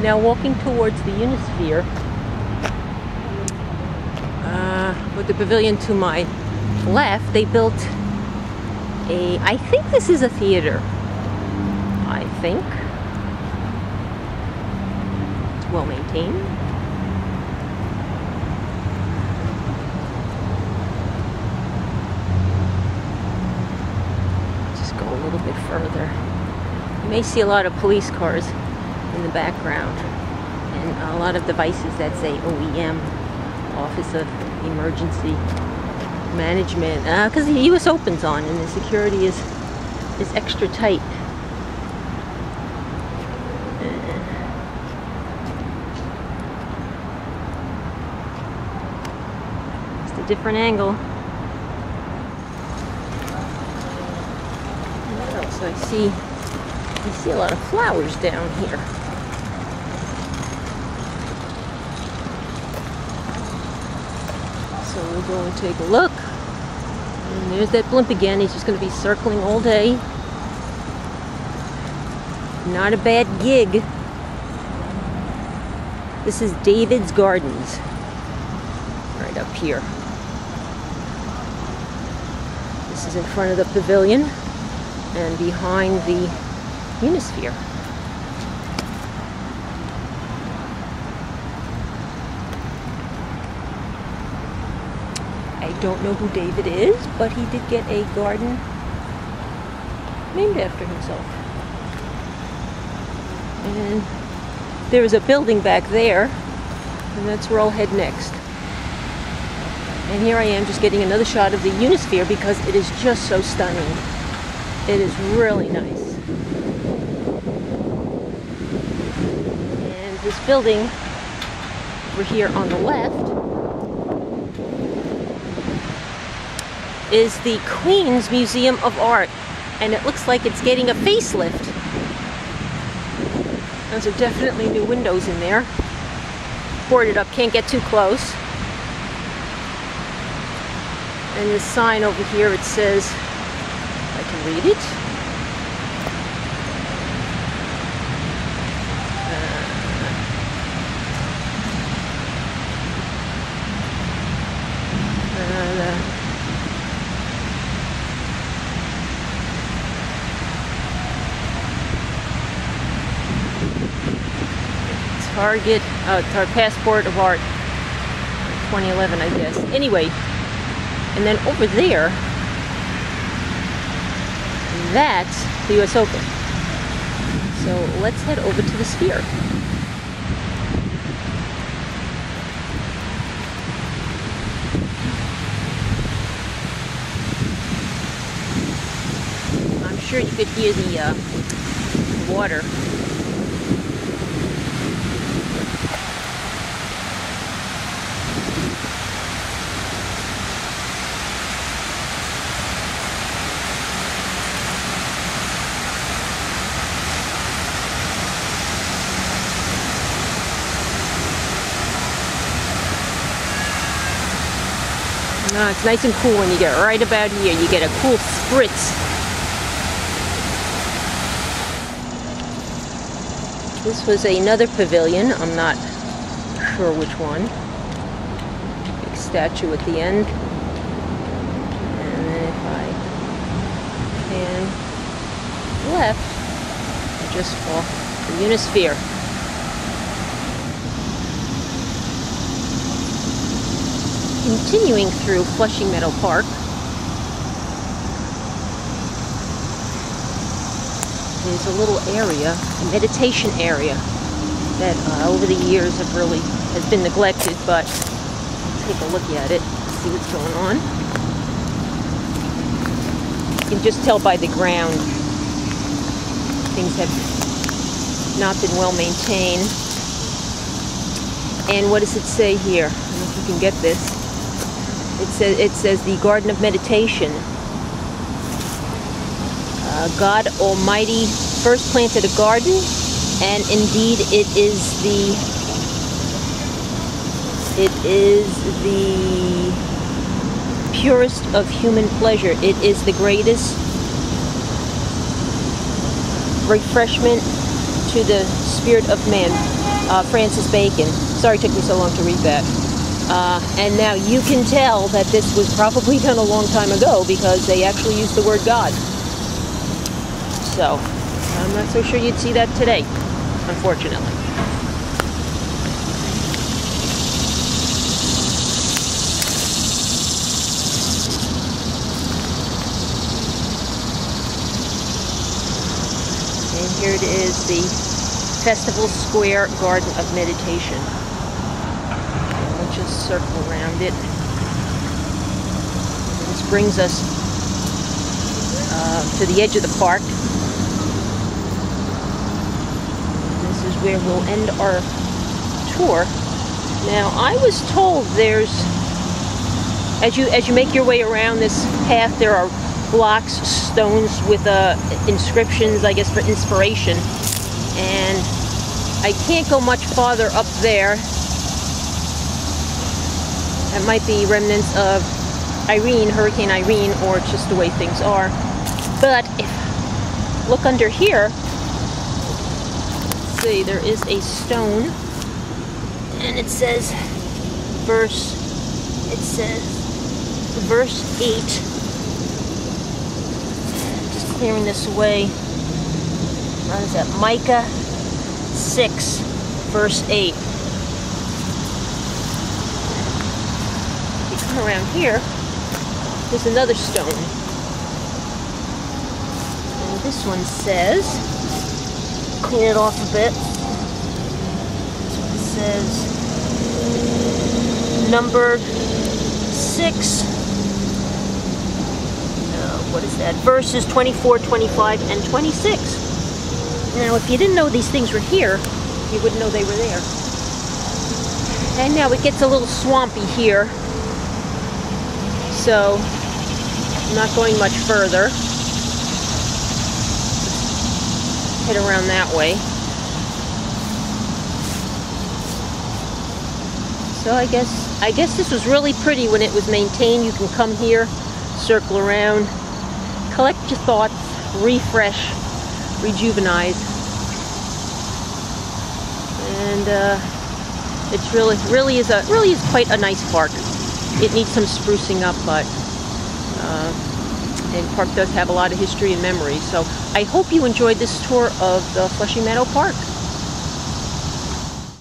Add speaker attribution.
Speaker 1: Now walking towards the Unisphere, with the pavilion to my left, they built I think this is a theater. I think. It's well maintained. Just go a little bit further. You may see a lot of police cars in the background and a lot of devices that say OEM, Office of Emergency Management, because the U.S. Open's on and the security is extra tight. Just a different angle. What else I see? I see a lot of flowers down here. So we'll go and take a look. And there's that blimp again. He's just going to be circling all day. Not a bad gig. This is David's Gardens. Right up here. This is in front of the pavilion and behind the Unisphere. I don't know who David is, but he did get a garden named after himself. And there is a building back there, and that's where I'll head next. And here I am just getting another shot of the Unisphere because it is just so stunning. It is really nice. And this building over here on the left is the Queen's Museum of Art, and it looks like it's getting a facelift. Those are definitely new windows in there. Boarded up, can't get too close. And this sign over here, it says, I can read it. Target, Passport of Art, 2011, I guess. Anyway, and then over there, that's the U.S. Open. So let's head over to the Sphere. I'm sure you could hear the water. It's nice and cool when you get right about here. You get a cool spritz. This was another pavilion. I'm not sure which one. Big statue at the end. And then if I pan left, just off the Unisphere. Continuing through Flushing Meadow Park, there's a little area, a meditation area, that over the years has been neglected, but I'll take a look at it, see what's going on. You can just tell by the ground, things have not been well maintained. And what does it say here? I don't know if you can get this. It says the Garden of Meditation. God Almighty first planted a garden, and indeed it is the purest of human pleasure. It is the greatest refreshment to the spirit of man. Francis Bacon. Sorry it took me so long to read that. And now you can tell that this was probably done a long time ago because they actually used the word God. So, I'm not so sure you'd see that today, unfortunately. And here it is, the Festival Square Garden of Meditation. And we'll just circle around it. And this brings us to the edge of the park. This is where we'll end our tour. Now, I was told there's, as you make your way around this path, there are blocks, stones with inscriptions, I guess, for inspiration. And I can't go much farther up there. That might be remnants of Irene, Hurricane Irene, or it's just the way things are. But if look under here, see, there is a stone, and it says verse 8. Just clearing this away. What is that? Micah 6, verse 8. If you come around here, there's another stone. And this one says, clean it off a bit. This one says, numbered 6. What is that? Verses 24, 25, and 26. Now, if you didn't know these things were here, you wouldn't know they were there. And now it gets a little swampy here. So, I'm not going much further. Head around that way. So I guess this was really pretty when it was maintained. You can come here, circle around, collect your thoughts, refresh, rejuvenate, and it's really is quite a nice park. It needs some sprucing up, but and the park does have a lot of history and memory. So I hope you enjoyed this tour of the Flushing Meadow Park.